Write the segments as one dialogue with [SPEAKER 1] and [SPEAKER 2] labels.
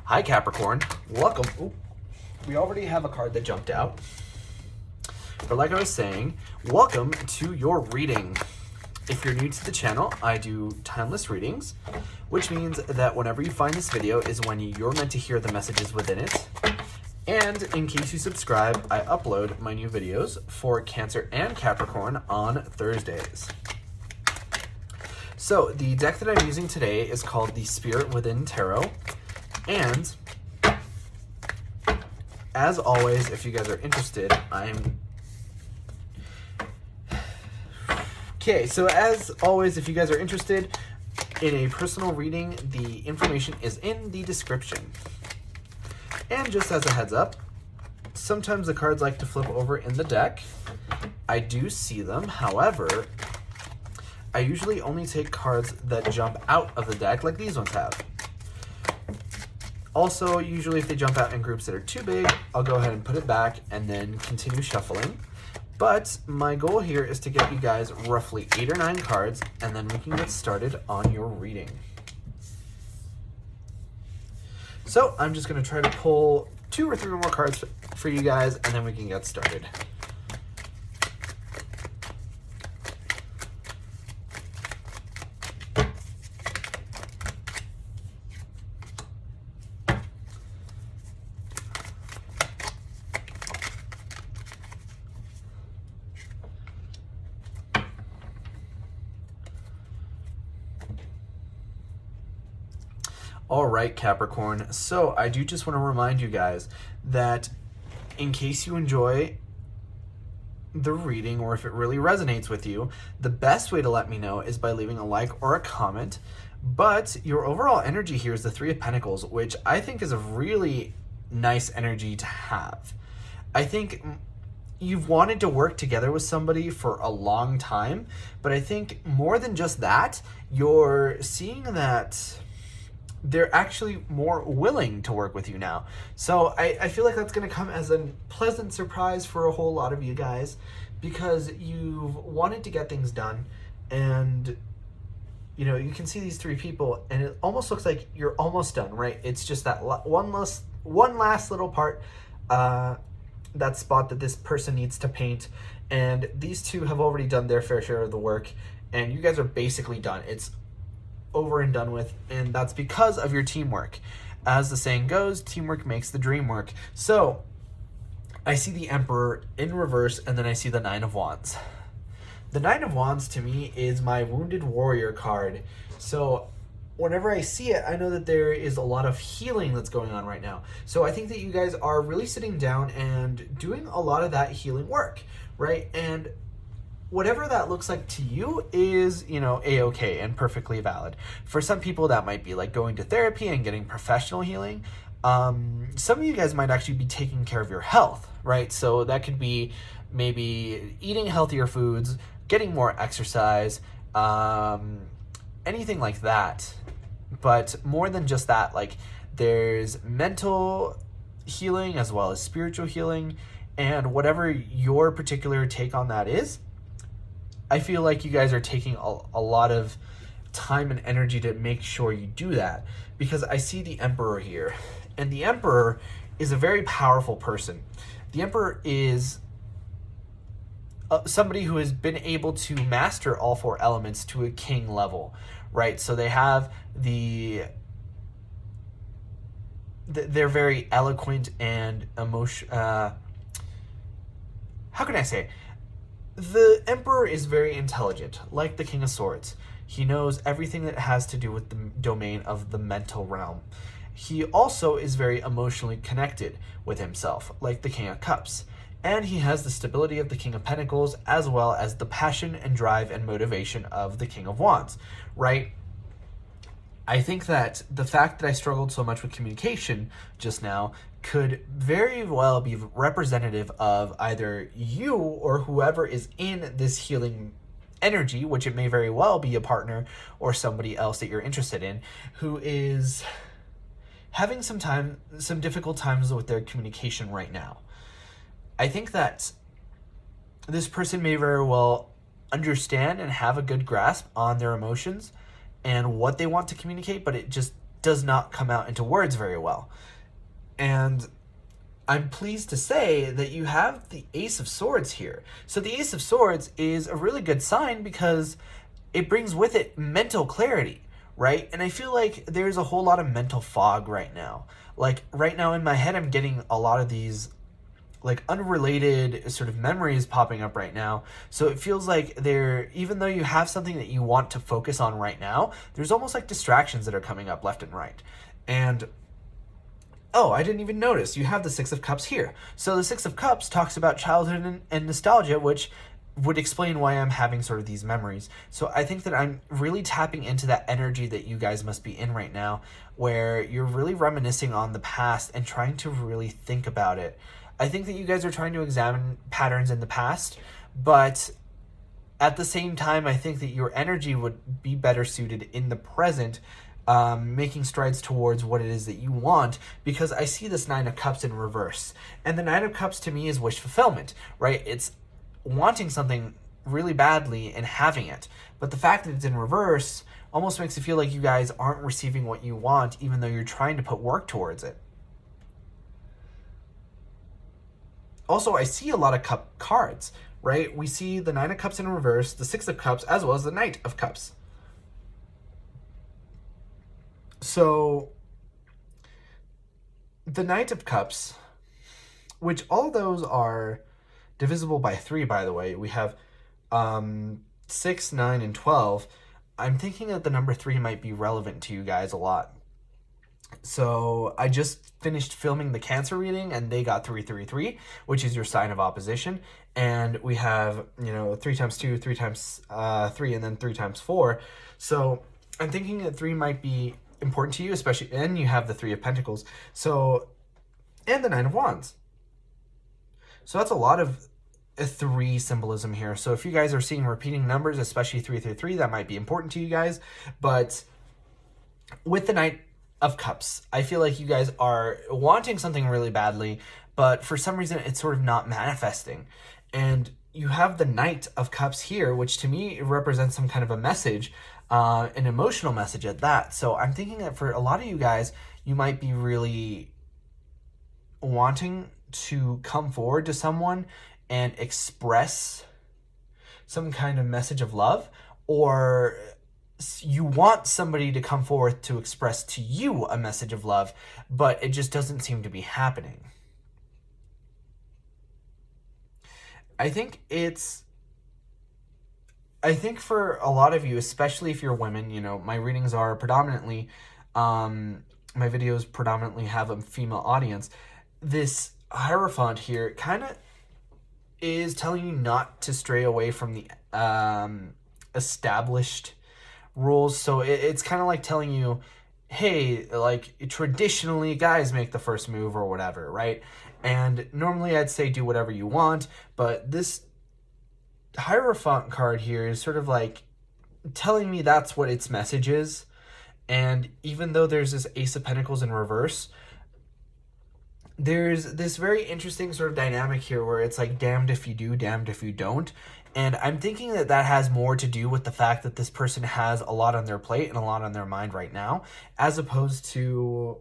[SPEAKER 1] Hi Capricorn, welcome. Ooh, we already have a card that jumped out. But like I was saying, welcome to your reading. If you're new to the channel, I do timeless readings, which means that whenever you find this video is when you're meant to hear the messages within it. And in case you subscribe, I upload my new videos for Cancer and Capricorn on Thursdays. So the deck that I'm using today is called the Spirit Within Tarot. And as always, if you guys are interested, so as always, if you guys are interested in a personal reading, the information is in the description. And just as a heads up, sometimes the cards like to flip over in the deck. I do see them. However, I usually only take cards that jump out of the deck like these ones have. Also, usually if they jump out in groups that are too big, I'll go ahead and put it back and then continue shuffling. But my goal here is to get you guys roughly 8 or 9 cards, and then we can get started on your reading. So I'm just going to try to pull 2 or 3 more cards for you guys, and then we can get started. All right, Capricorn. So I do just want to remind you guys that in case you enjoy the reading or if it really resonates with you, the best way to let me know is by leaving a like or a comment. But your overall energy here is the Three of Pentacles, which I think is a really nice energy to have. I think you've wanted to work together with somebody for a long time, but I think more than just that, you're seeing that they're actually more willing to work with you now. So I feel like that's going to come as a pleasant surprise for a whole lot of you guys, because you've wanted to get things done, and you know, you can see these 3 people and it almost looks like you're almost done, right? It's just that one last little part, that spot that this person needs to paint, and these 2 have already done their fair share of the work, and you guys are basically done. It's over and done with, and that's because of your teamwork. As the saying goes, teamwork makes the dream work. So I see the Emperor in reverse, and then I see the Nine of Wands. The Nine of Wands to me is my Wounded Warrior card. So whenever I see it, I know that there is a lot of healing that's going on right now. So I think that you guys are really sitting down and doing a lot of that healing work, right? And whatever that looks like to you is, you know, a-okay and perfectly valid. For some people, that might be like going to therapy and getting professional healing. Some of you guys might actually be taking care of your health, right? So that could be maybe eating healthier foods, getting more exercise, anything like that. But more than just that, like there's mental healing as well as spiritual healing, and whatever your particular take on that is, I feel like you guys are taking a lot of time and energy to make sure you do that, because I see the Emperor here, and the Emperor is a very powerful person. The Emperor is somebody who has been able to master all 4 elements to a king level, right? So they have they're very eloquent and how can I say? The Emperor is very intelligent, like the King of Swords. He knows everything that has to do with the domain of the mental realm. He also is very emotionally connected with himself, like the King of Cups. And he has the stability of the King of Pentacles, as well as the passion and drive and motivation of the King of Wands, right? I think that the fact that I struggled so much with communication just now could very well be representative of either you or whoever is in this healing energy, which it may very well be a partner or somebody else that you're interested in, who is having some difficult times with their communication right now. I think that this person may very well understand and have a good grasp on their emotions and what they want to communicate, but it just does not come out into words very well. And I'm pleased to say that you have the Ace of Swords here. So the Ace of Swords is a really good sign because it brings with it mental clarity, right? And I feel like there's a whole lot of mental fog right now. Like right now in my head, I'm getting a lot of these like unrelated sort of memories popping up right now. So it feels like even though you have something that you want to focus on right now, there's almost like distractions that are coming up left and right. And oh, I didn't even notice. You have the Six of Cups here. So the Six of Cups talks about childhood and nostalgia, which would explain why I'm having sort of these memories. So I think that I'm really tapping into that energy that you guys must be in right now, where you're really reminiscing on the past and trying to really think about it. I think that you guys are trying to examine patterns in the past, but at the same time, I think that your energy would be better suited in the present, making strides towards what it is that you want, because I see this Nine of Cups in reverse. And the Nine of Cups to me is wish fulfillment, right? It's wanting something really badly and having it. But the fact that it's in reverse almost makes it feel like you guys aren't receiving what you want, even though you're trying to put work towards it. Also, I see a lot of cup cards, right? We see the Nine of Cups in reverse, the Six of Cups, as well as the Knight of Cups. So, the Knight of Cups, which all those are divisible by 3, by the way. We have 6, 9, and 12. I'm thinking that the number 3 might be relevant to you guys a lot. So I just finished filming the Cancer reading, and they got 333, which is your sign of opposition. And we have, 3 times 2, 3 times 3, and then 3 times 4. So I'm thinking that 3 might be important to you, especially, and you have the 3 of Pentacles. So, and the 9 of Wands. So that's a lot of a 3 symbolism here. So if you guys are seeing repeating numbers, especially 333, that might be important to you guys. But with the Knight of Cups, I feel like you guys are wanting something really badly, but for some reason it's sort of not manifesting. And you have the Knight of Cups here, which to me represents some kind of a message, an emotional message at that. So I'm thinking that for a lot of you guys, you might be really wanting to come forward to someone and express some kind of message of love, or you want somebody to come forward to express to you a message of love, but it just doesn't seem to be happening. I think for a lot of you, especially if you're women, my readings are predominantly, my videos predominantly have a female audience. This Hierophant here kind of is telling you not to stray away from the established rules. So it's kind of like telling you, hey, like traditionally guys make the first move or whatever, right? And normally I'd say do whatever you want, but this Hierophant card here is sort of like telling me that's what its message is. And even though there's this Ace of Pentacles in reverse, there's this very interesting sort of dynamic here where it's like damned if you do, damned if you don't. And I'm thinking that that has more to do with the fact that this person has a lot on their plate and a lot on their mind right now, as opposed to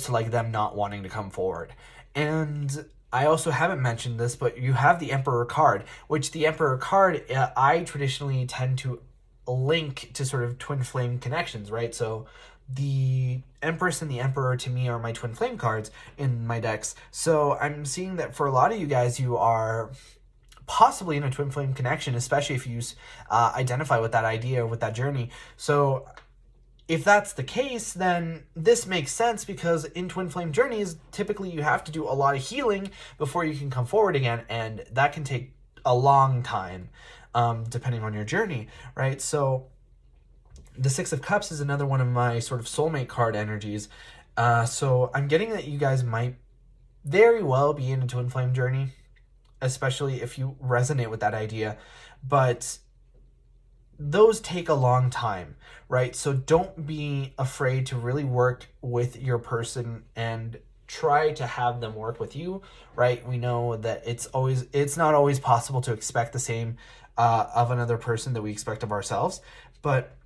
[SPEAKER 1] like them not wanting to come forward. And I also haven't mentioned this, but you have the Emperor card, which the Emperor card, I traditionally tend to link to sort of twin flame connections, right? So the Empress and the Emperor to me are my twin flame cards in my decks. So I'm seeing that for a lot of you guys, you are possibly in a twin flame connection, especially if you identify with that idea, with that journey. So if that's the case, then this makes sense, because in twin flame journeys, typically you have to do a lot of healing before you can come forward again, and that can take a long time, depending on your journey, right? So the Six of Cups is another one of my sort of soulmate card energies. So I'm getting that you guys might very well be in a twin flame journey, especially if you resonate with that idea. But those take a long time, right? So don't be afraid to really work with your person and try to have them work with you, right? We know that it's not always possible to expect the same of another person that we expect of ourselves, but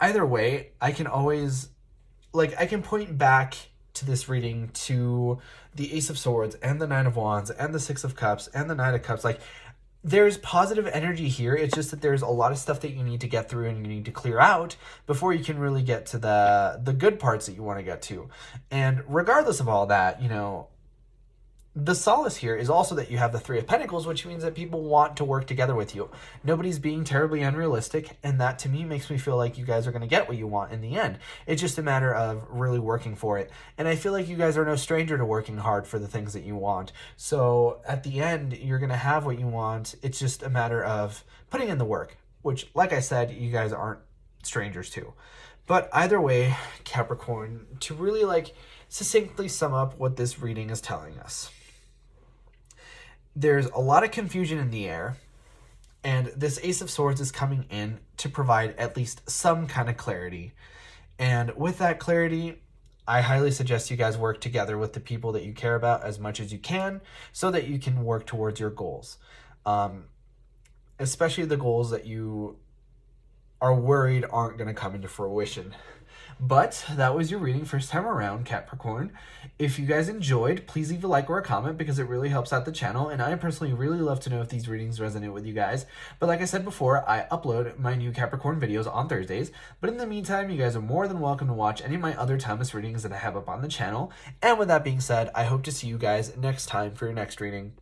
[SPEAKER 1] either way, I can always, like, I can point back to this reading to the Ace of Swords and the Nine of Wands and the Six of Cups and the Knight of Cups. Like, there's positive energy here. It's just that there's a lot of stuff that you need to get through and you need to clear out before you can really get to the good parts that you want to get to. And regardless of all that, you know, the solace here is also that you have the Three of Pentacles, which means that people want to work together with you. Nobody's being terribly unrealistic, and that to me makes me feel like you guys are going to get what you want in the end. It's just a matter of really working for it. And I feel like you guys are no stranger to working hard for the things that you want. So at the end, you're going to have what you want. It's just a matter of putting in the work, which, like I said, you guys aren't strangers to. But either way, Capricorn, to really like succinctly sum up what this reading is telling us. There's a lot of confusion in the air, and this Ace of Swords is coming in to provide at least some kind of clarity. And with that clarity, I highly suggest you guys work together with the people that you care about as much as you can so that you can work towards your goals. Especially the goals that you are worried aren't going to come into fruition. But that was your reading first time around, Capricorn. If you guys enjoyed, please leave a like or a comment because it really helps out the channel. And I personally really love to know if these readings resonate with you guys. But like I said before, I upload my new Capricorn videos on Thursdays. But in the meantime, you guys are more than welcome to watch any of my other timeless readings that I have up on the channel. And with that being said, I hope to see you guys next time for your next reading.